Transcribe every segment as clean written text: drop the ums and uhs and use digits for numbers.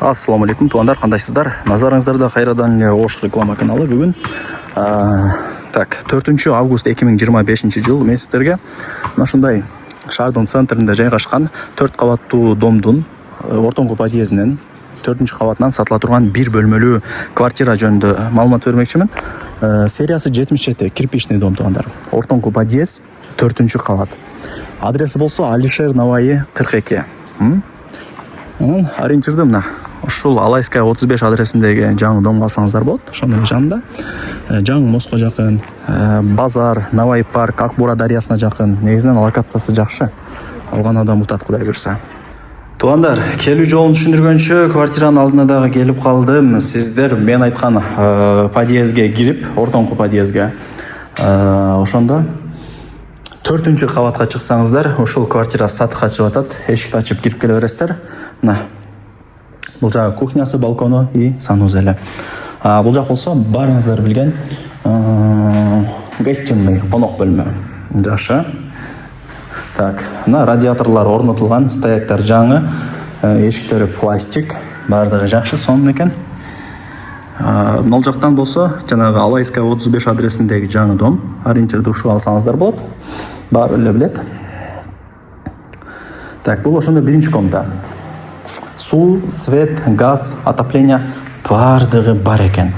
Ассаламу алейкум, туғандар, қандайсыздар? Назарыңыздарда қайрадан Ош реклама каналы. Бүгін 4 август 2025 жыл мен сіздерге мынашындай шаһардың центрінде жайғашқан 4 қабаттуу домдун ортоңку подъездинен 4 қабатынан сатыла турган 1 бөлмөлүү квартира жөнүндө маалымат бермекчимин. Сериясы 77 кирпичный дом, туғандар. Ортоңку подъезд 4 қабат. Адреси болсо Алишер Наваи 42. Ориентирди мына ушул Алайская 35 адресиндеги жаңы дом алсаңыздар болот. Ошонун жанында жаңы мостко жакын, базар, Наваи парк, Акбура дарыясына жакын. Негизинен локациясы жакшы. Алган адам утат, Кудай буйрса. Туғандар, келүү жолун түшүндүргөнчө квартиранын алдына дагы келип калдым. Сиздер мен айткан подъездге кирип, ортоңку подъездге ошондо 4 кабатка чыксаңыздар, ушул квартира сатыкка чыгып атат. Эшикти ачып кирип келе бересиздер. Мына бул жагы кухнясы, балкону и санузелі. Бул жак болсо баарыңыздар билген гостиный, конок бөлмө. Жакшы. Так, мына радиаторлор орнотулган, стояктар жаңы, эшиктери пластик, баардыгы жакшы, сонун экен. Мол жактан болсо жанагы Алайская 35 адресиндеги жаңы дом, ориентирди ушул алсаңыздар болот. Баары эле билет. Так, бул ошондо биринчи комната. Суу, свет, газ, отопление баардыгы бар экен.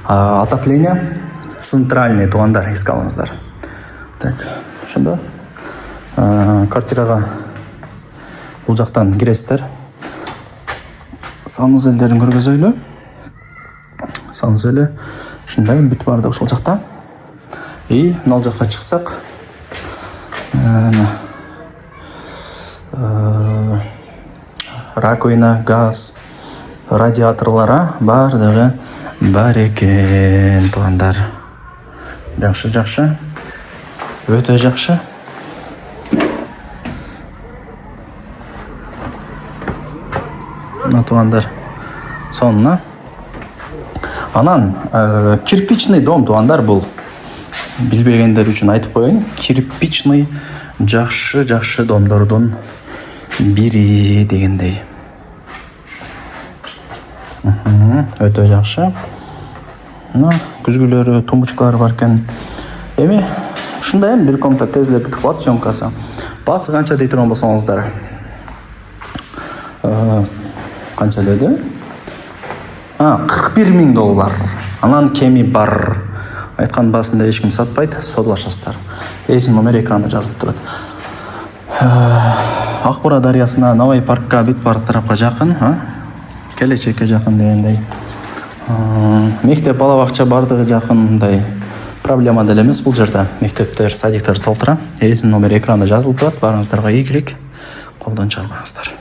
Отопление центральный, туғандар, эске алыңыздар. Так, ошондо квартирага бул жактан киресиздер. Санузелдерин көргөзөйлү. Санузелі ушундай бүт барды ушул жакта. И мына жакка чыксак, раковина, газ, радиаторлара бардыгы бар экен, туғандар. Жакшы. Өтө жакшы. Мына туғандар. Сонуна. Анан кирпичный дом, туғандар, бул. Билбегендер үчүн айтып коеюн. Кирпичный жакшы домдордун бири дегендей. Өтө жакшы. Мына күзгүлөрү, тумбочкалары бар экен. Эми ушундай бир комната тез эле бүтүп калат съемкасы. Басы канча дей турган болсоңуздар? Канча деди? $41,000. Анан кеми бар. Айткан басында эч ким сатпайт, содулашасыздар. Эсим номер экранда жазылып турат. Акбура дарыясына, Наваи паркка, бүт бар тарапка жакын, келечекке жакын дегендей. Мектеп, бала бакча бардыгы жакындай. Проблема деле эмес бул жерде. Мектептер, садиктер толтура. Эсим номер экранда жазылып турат. Баарыңыздарга ийгилик. Колдон чыгарбаңыздар.